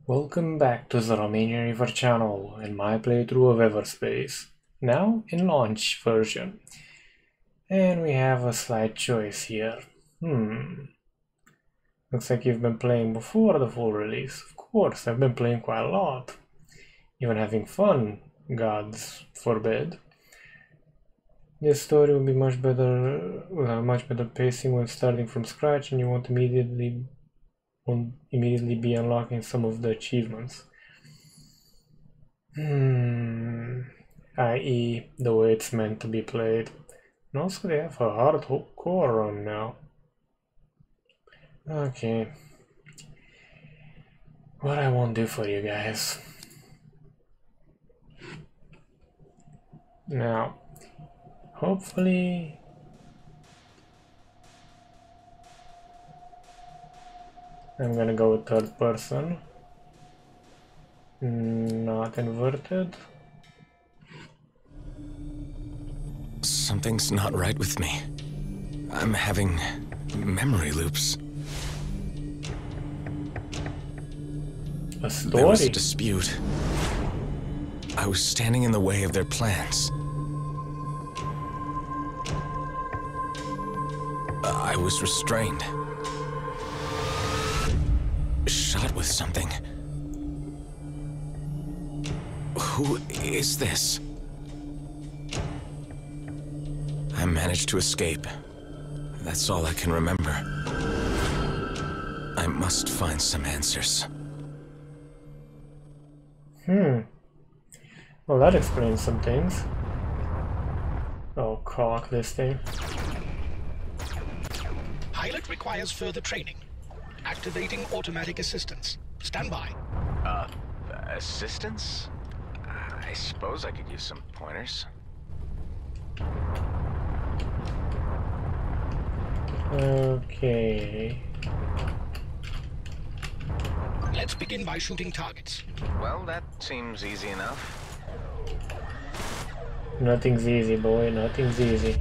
Welcome back to the Romanian Reaver channel and my playthrough of Everspace, now in launch version. And we have a slight choice here. Looks like you've been playing before the full release. Of course, I've been playing quite a lot. Even having fun, gods forbid. This story will be much better, with a much better pacing when starting from scratch, and you won't immediately be unlocking some of the achievements. I.e. the way it's meant to be played. And also they have a hardcore run now. Okay. What I won't do for you guys. Now, hopefully I'm gonna go with third person. Not inverted. Something's not right with me. I'm having memory loops. A story? There was a dispute. I was standing in the way of their plans. I was restrained. Shot with something. Who is this? I managed to escape. That's all I can remember. I must find some answers. Well, that explains some things. Oh, cock this thing. Pilot requires further training. Activating automatic assistance. Stand by. Assistance? I suppose I could use some pointers. Okay. Let's begin by shooting targets. Well, that seems easy enough. Nothing's easy, boy. Nothing's easy.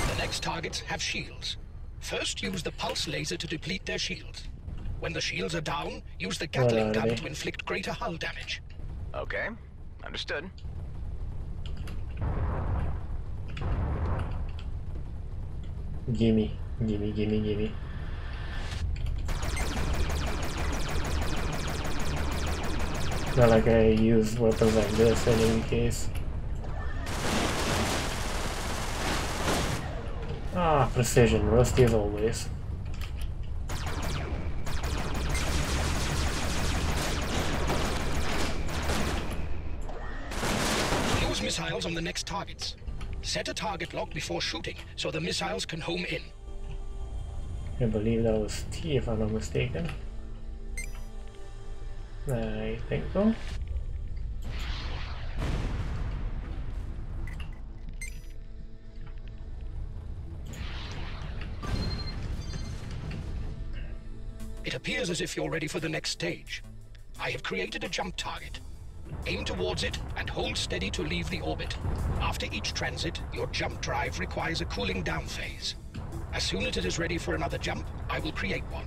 The next targets have shields. First, use the pulse laser to deplete their shields. When the shields are down, use the Gatling gun to inflict greater hull damage. Okay, understood. Gimme, gimme, gimme, gimme. Not like I use weapons like this in any case. Ah, precision, rusty as always. Use missiles on the next targets. Set a target lock before shooting, so the missiles can home in. I believe that was T, if I'm not mistaken. I think so. It appears as if you're ready for the next stage. I have created a jump target. Aim towards it and hold steady to leave the orbit. After each transit, your jump drive requires a cooling down phase. As soon as it is ready for another jump, I will create one.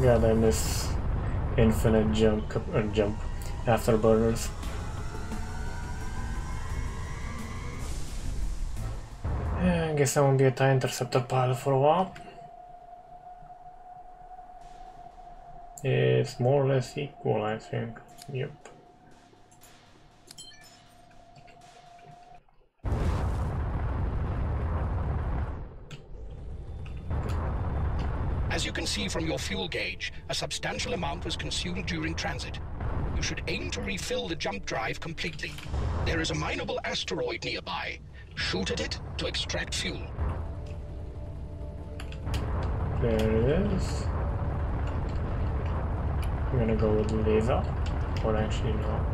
God, I miss infinite jump afterburners. Yeah, I guess I won't be a TIE Interceptor pilot for a while. It's more or less equal, I think. Yep. As you can see from your fuel gauge, a substantial amount was consumed during transit. You should aim to refill the jump drive completely. There is a mineable asteroid nearby. Shoot at it to extract fuel. There it is. I'm gonna go with laser. Or actually no.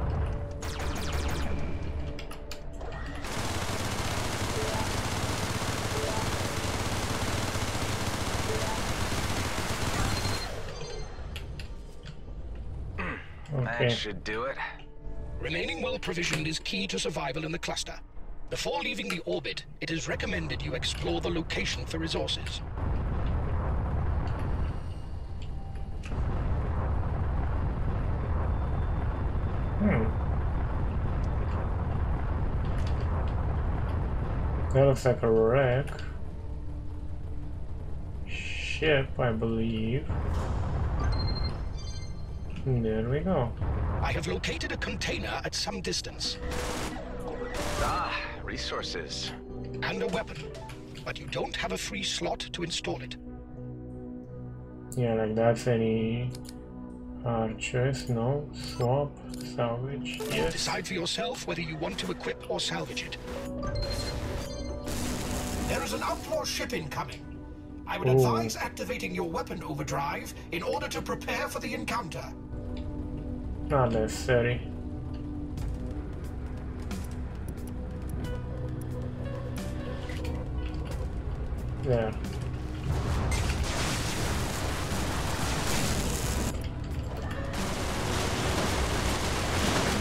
That should do it. Remaining well provisioned is key to survival in the cluster. Before leaving the orbit, it is recommended you explore the location for resources. That looks like a wreck. Ship, I believe. There we go. I have located a container at some distance. Ah, resources. And a weapon. But you don't have a free slot to install it. Yeah, like that's any hard choice. No. Swap. Salvage. Yes. Decide for yourself whether you want to equip or salvage it. There is an outlaw ship incoming. I would advise activating your weapon overdrive in order to prepare for the encounter. Not necessary. There.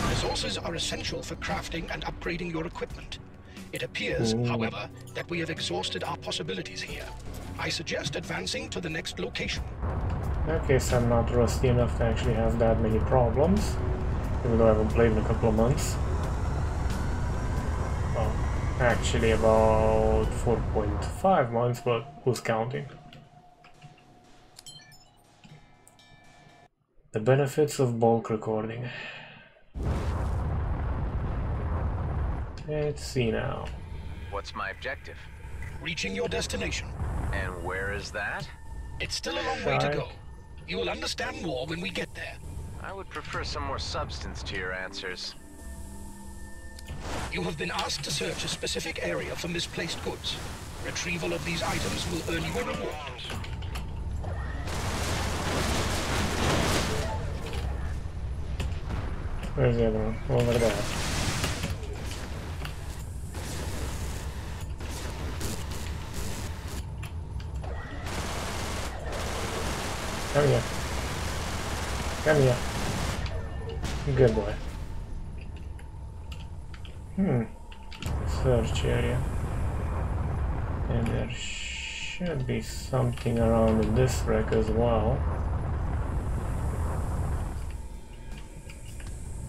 Resources are essential for crafting and upgrading your equipment. It appears, however, that we have exhausted our possibilities here. I suggest advancing to the next location. Okay, so I'm not rusty enough to actually have that many problems, even though I haven't played in a couple of months. Well, actually about 4.5 months, but who's counting? The benefits of bulk recording. Let's see now. What's my objective? Reaching your destination. And where is that? It's still a long way to go. You will understand more when we get there. I would prefer some more substance to your answers. You have been asked to search a specific area for misplaced goods. Retrieval of these items will earn you a reward. Where's the other one? Over there. Come here. Come here. Good boy. Search area. And there should be something around in this wreck as well.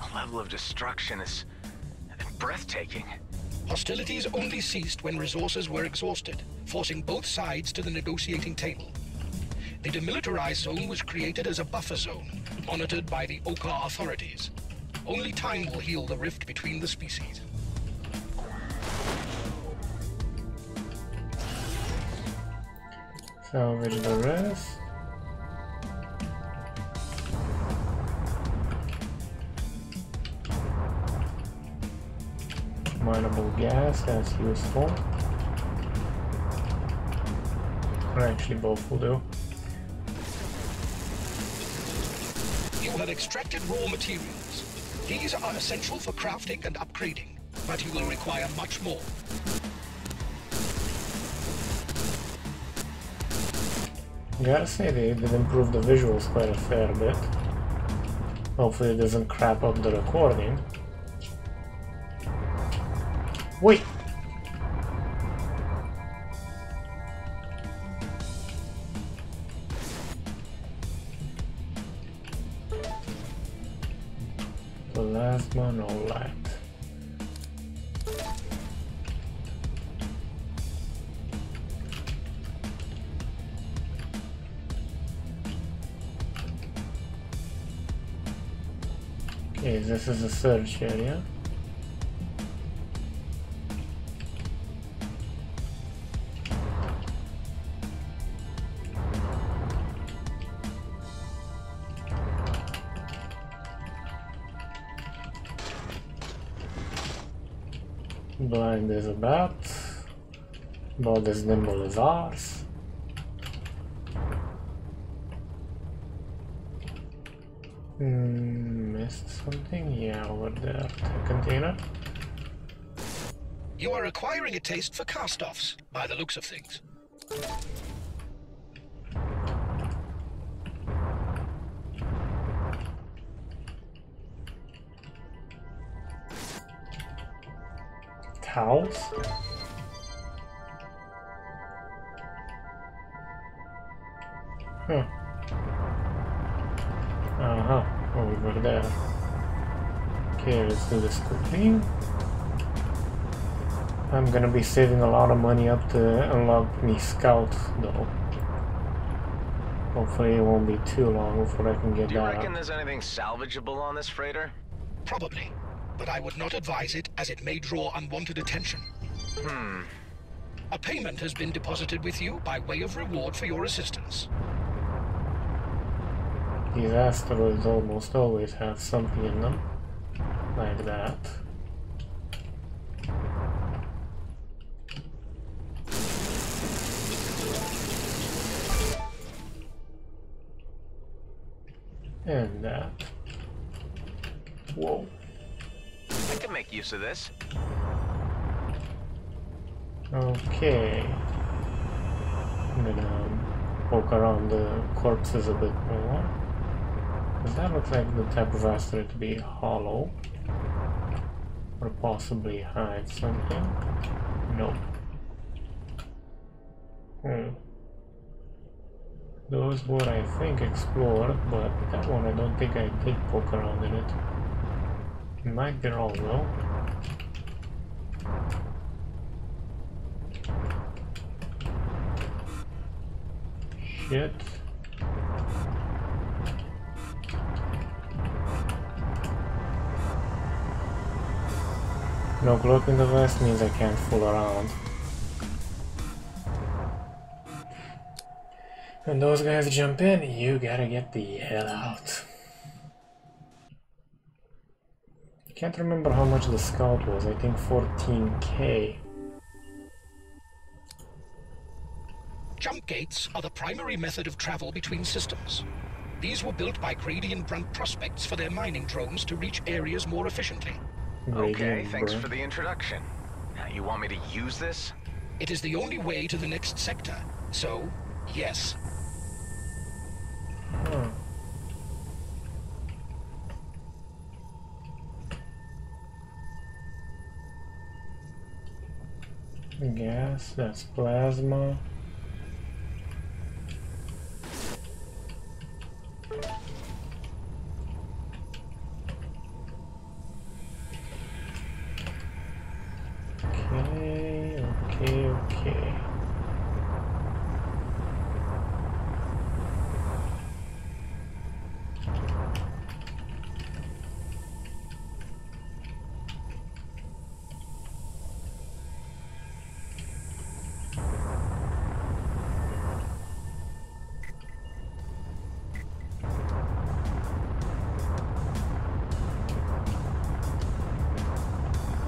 The level of destruction is breathtaking. Hostilities only ceased when resources were exhausted, forcing both sides to the negotiating table. The demilitarized zone was created as a buffer zone, monitored by the Oka authorities. Only time will heal the rift between the species. Salvage the rest. Mineable gas, that's useful. Or actually both will do. You have extracted raw materials. These are essential for crafting and upgrading, but you will require much more. Gotta say they did improve the visuals quite a fair bit. Hopefully it doesn't crap up the recording. Wait! Plasma, no light. Okay, this is a search area. Blind as a bat, about as nimble as ours. Missed something? Yeah, over there. The container. You are acquiring a taste for cast-offs, by the looks of things. Towels? Huh. Over there. Okay, let's do this quickly. I'm gonna be saving a lot of money up to unlock me scout though. Hopefully it won't be too long before I can get that. Do you reckon there's anything salvageable on this freighter? Probably, but I would not advise it as it may draw unwanted attention. A payment has been deposited with you by way of reward for your assistance. These asteroids almost always have something in them, like that. And that. Whoa. I can make use of this. Okay. I'm gonna poke around the corpses a bit more. Because that looks like the type of asteroid to be hollow. Or possibly hide something. Nope. Those were, I think, explored, but that one I don't think I did poke around in it. Might be wrong though. Shit. No cloak in the vest means I can't fool around. When those guys jump in, you gotta get the hell out. Can't remember how much the scout was, I think 14k. Jump gates are the primary method of travel between systems. These were built by Gradient Brunt prospects for their mining drones to reach areas more efficiently. Okay, thanks for the introduction. Now, you want me to use this? It is the only way to the next sector, so, yes. Gas, that's plasma. Okay.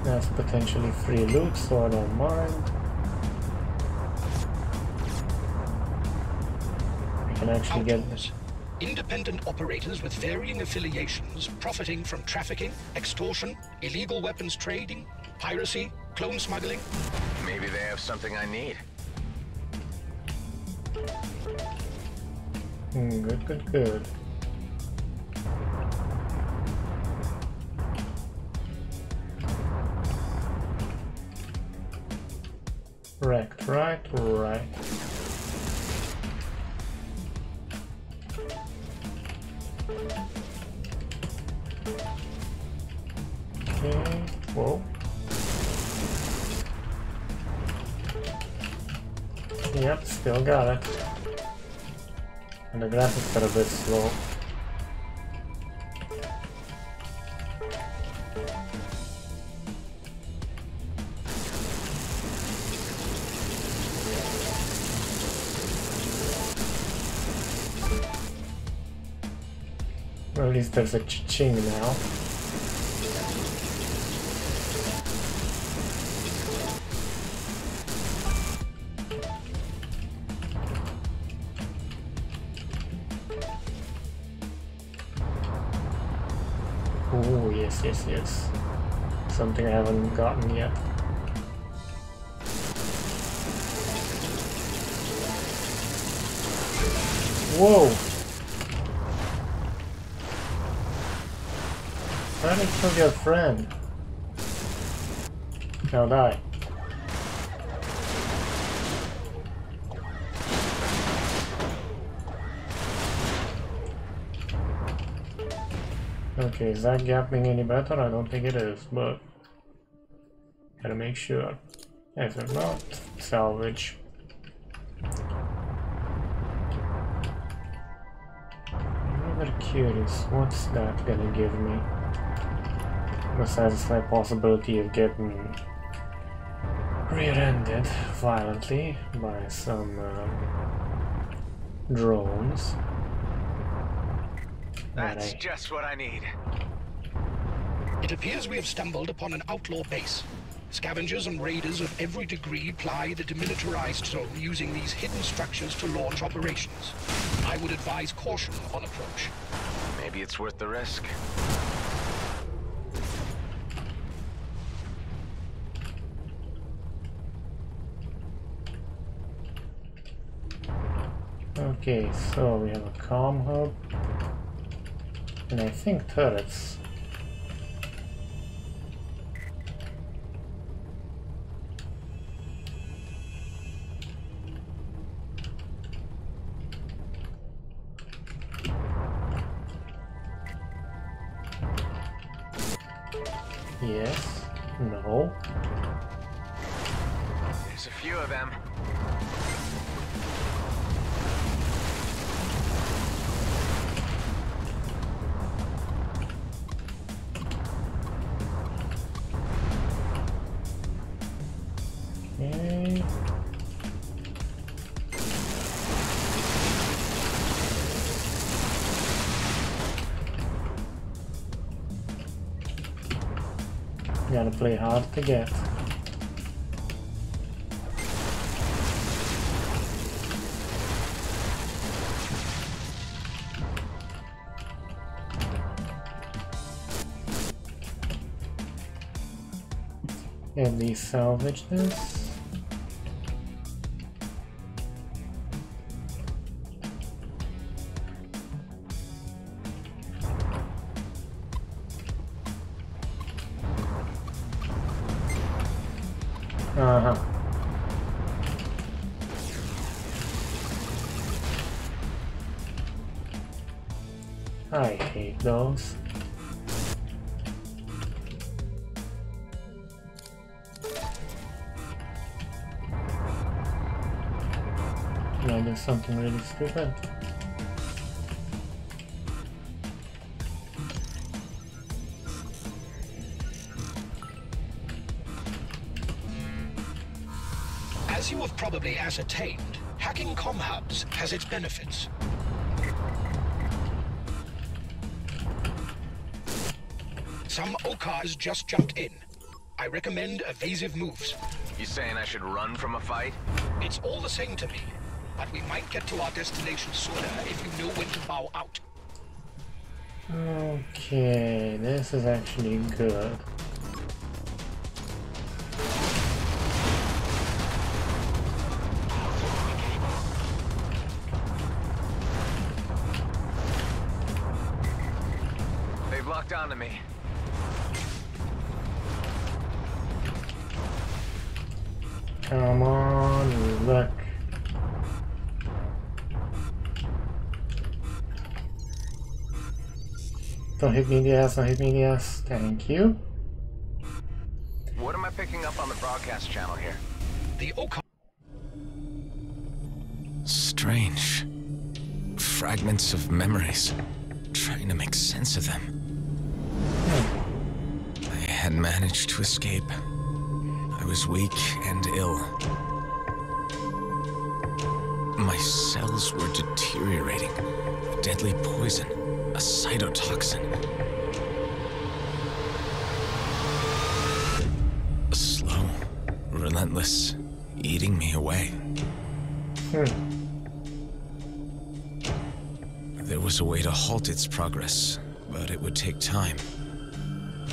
That's potentially free loot, so I don't mind. I can actually get this. Independent operators with varying affiliations profiting from trafficking, extortion, illegal weapons trading, piracy, clone smuggling. Maybe they have something I need. Good. Right. Okay, whoa. Yep, still got it. And the graphics are a bit slow. Or at least there's a cha-ching now. Oh, yes. Something I haven't gotten yet. Whoa! Try to kill your friend. Now die. Okay, is that gapping any better? I don't think it is, but gotta make sure. If not, salvage. I'm rather curious, what's that gonna give me? Besides the slight possibility of getting rear-ended violently by some drones. That's just what I need. It appears we have stumbled upon an outlaw base. Scavengers and raiders of every degree ply the demilitarized zone using these hidden structures to launch operations. I would advise caution on approach. Maybe it's worth the risk. Okay, so we have a comm hub, and I think turrets. Yes, no. There's a few of them. Okay. Gotta play hard to get. Can we salvage this? Uh-huh. I hate those. Can I do something really stupid? As you have probably ascertained, hacking comm hubs has its benefits. Some Okars just jumped in. I recommend evasive moves. You saying I should run from a fight? It's all the same to me, but we might get to our destination sooner if you know when to bow out. Okay, this is actually good. They've locked onto me. Come on, look. Don't hit me in the ass, don't hit me in the ass. Thank you. What am I picking up on the broadcast channel here? The Okar... Strange. Fragments of memories. Trying to make sense of them. I had managed to escape. I was weak and ill. My cells were deteriorating. A deadly poison. A cytotoxin. Slow, relentless, eating me away. There was a way to halt its progress, but it would take time.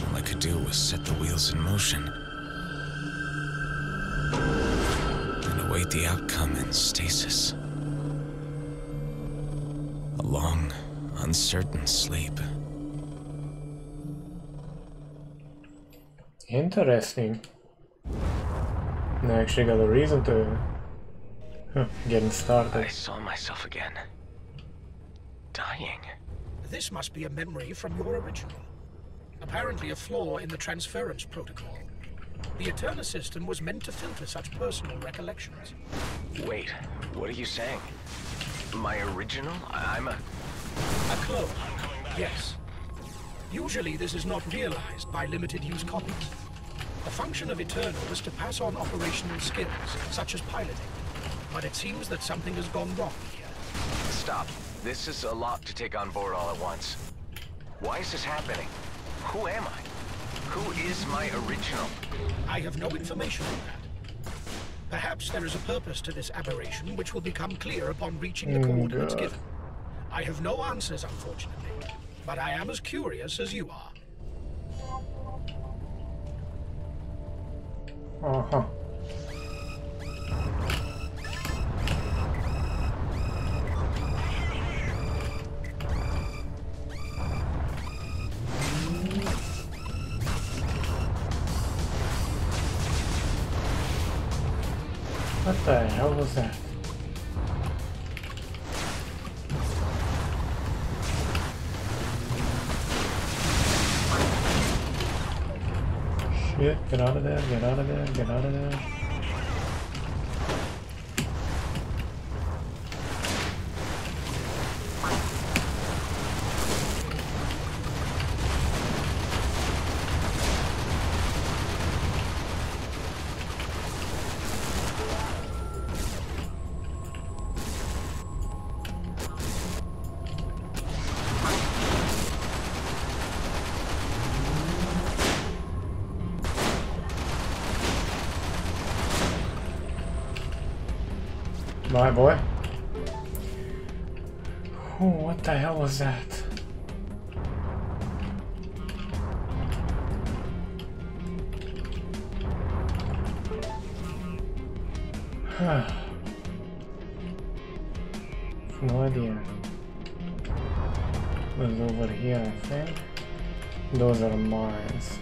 All I could do was set the wheels in motion and await the outcome in stasis. A long, uncertain sleep. Interesting. I actually got a reason to getting started. I saw myself again. Dying. This must be a memory from your original. Apparently a flaw in the transference protocol. The Eterna system was meant to filter such personal recollections. Wait, what are you saying? My original? I'm a... A clone, yes. Usually this is not realized by limited-use copies. The function of Eterna was to pass on operational skills, such as piloting. But it seems that something has gone wrong here. Stop. This is a lot to take on board all at once. Why is this happening? Who am I? Who is my original? I have no information on that. Perhaps there is a purpose to this aberration which will become clear upon reaching the coordinates given. I have no answers, unfortunately, but I am as curious as you are. Uh-huh. What the hell was that? Shit, get out of there, get out of there, get out of there. Bye, boy. Oh, what the hell was that? No idea. It was over here, I think. Those are mines.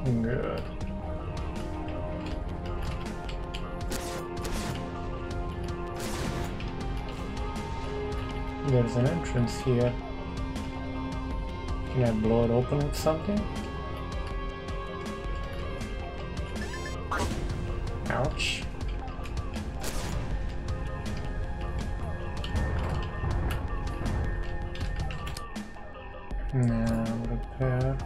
Good. There's an entrance here. Can I blow it open with something? Ouch. Now repair.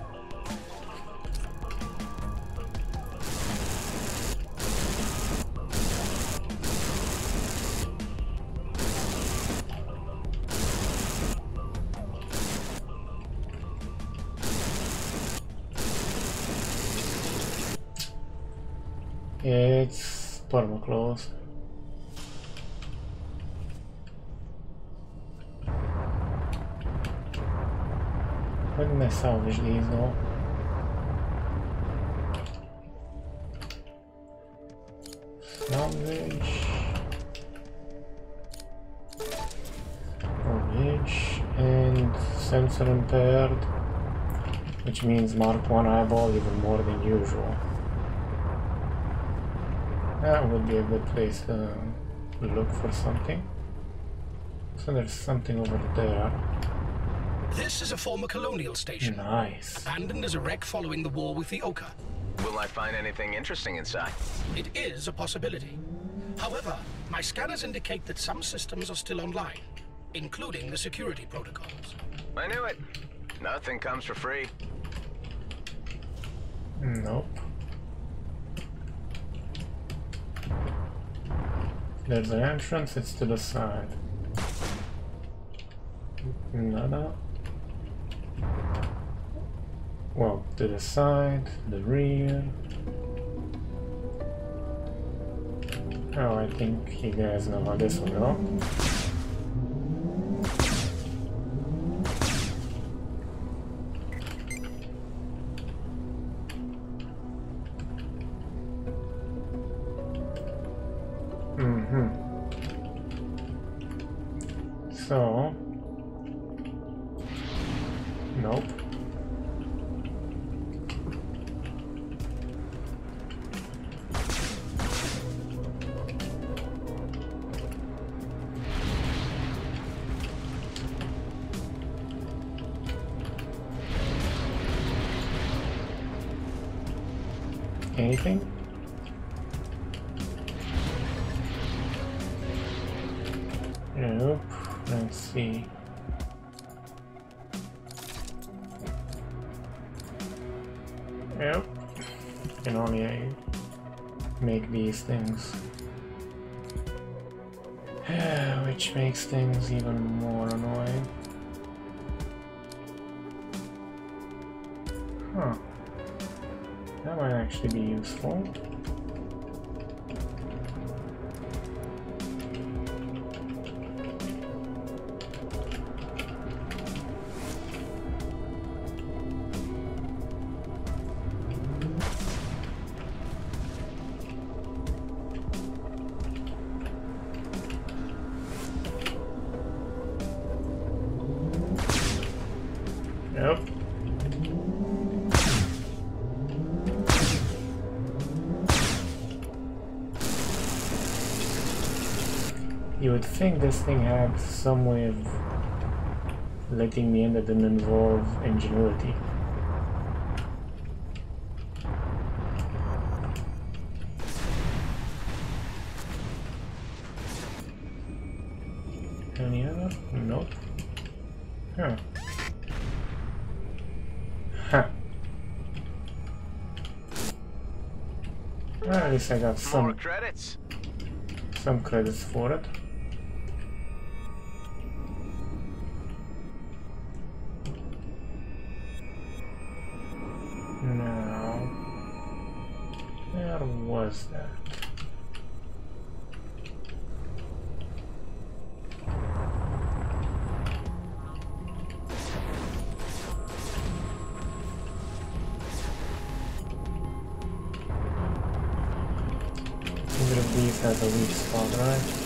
It's perma-closed. Why didn't I salvage these though? Salvage. Salvage. And sensor impaired. Which means mark one eyeball even more than usual. That would be a good place to look for something. So there's something over there. This is a former colonial station. Nice. Abandoned as a wreck following the war with the Oka. Will I find anything interesting inside? It is a possibility. However, my scanners indicate that some systems are still online, including the security protocols. I knew it. Nothing comes for free. Nope. There's an entrance, it's to the side. Nada. Well, to the side, the rear. Oh, I think you guys know how this will go. So, nope. Anything? Nope. Let's see. Yep. Can only make these things. Which makes things even more annoying. Huh. That might actually be useful. Yep. You would think this thing had some way of letting me in that didn't involve ingenuity. Any other? Nope. Huh. Huh. Well, at least I got More credits. some credits for it. Now, where was that? Either of these has a weak spot, right?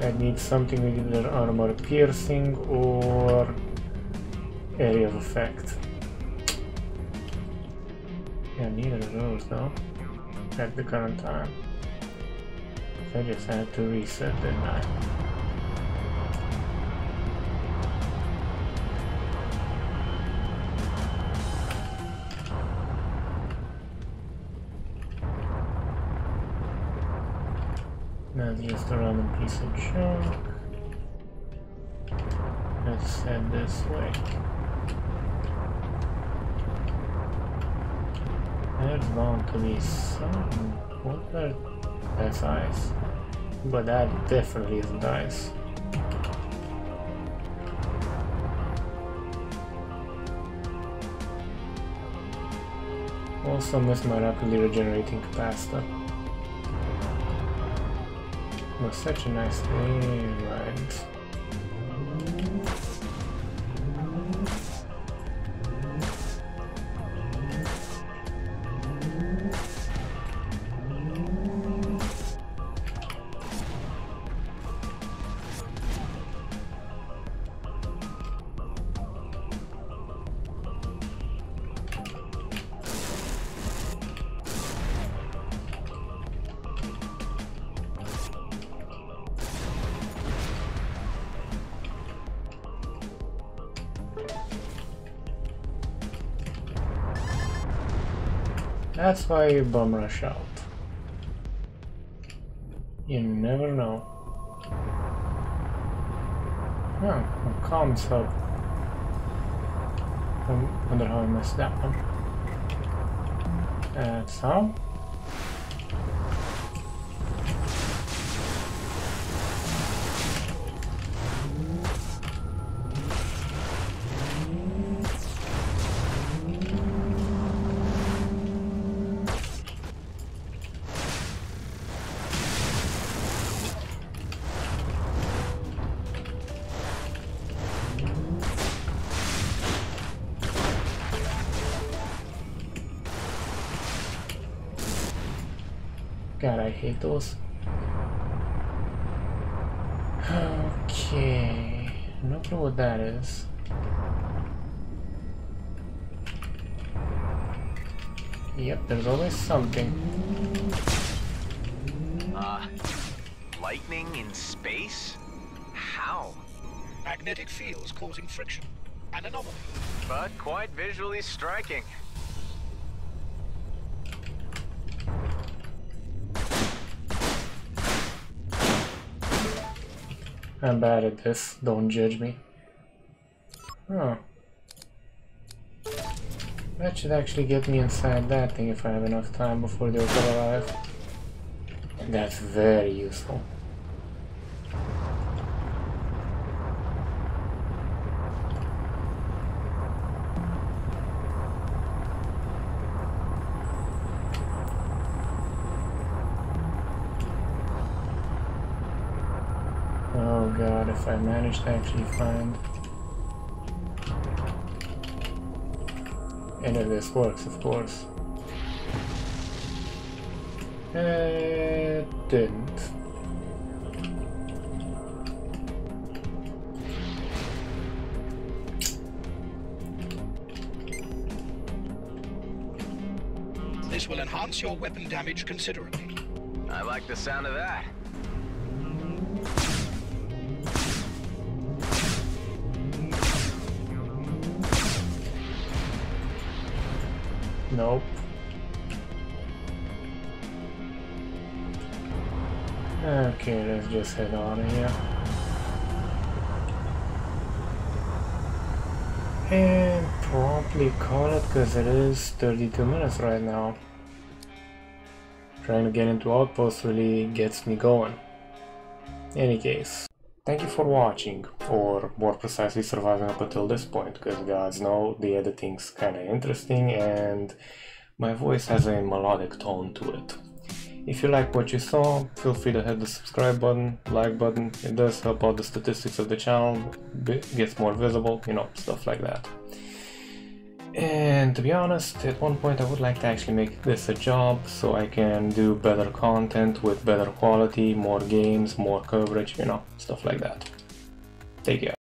I need something with either armor piercing or area of effect. Yeah, neither of those though, at the current time. I just had to reset, didn't I? That's just a random piece of junk. Let's head this way. There's bound to be some water. That's ice. But that definitely isn't ice. Also miss my rapidly regenerating capacitor. It was such a nice thing, right? That's why you bum rush out. You never know. Oh, a comms hub. I wonder how I missed that one. That's how. God, I hate those. Okay, no clue what that is. Yep, there's always something. Lightning in space? How? Magnetic fields causing friction. An anomaly. But quite visually striking. I'm bad at this, don't judge me. Oh. That should actually get me inside that thing if I have enough time before they'll come alive. And that's very useful. Oh god, if I manage to actually find... And if this works, of course. It didn't. This will enhance your weapon damage considerably. I like the sound of that. Nope. Okay, let's just head out of here. And probably call it, because it is 32 minutes right now. Trying to get into Outpost really gets me going. Any case, thank you for watching, or more precisely surviving up until this point, because gods know the editing's kinda interesting and my voice has a melodic tone to it. If you like what you saw, feel free to hit the subscribe button, like button. It does help out the statistics of the channel, gets more visible, you know, stuff like that. And to be honest, at one point I would like to actually make this a job so I can do better content with better quality, more games, more coverage, you know, stuff like that. Take care.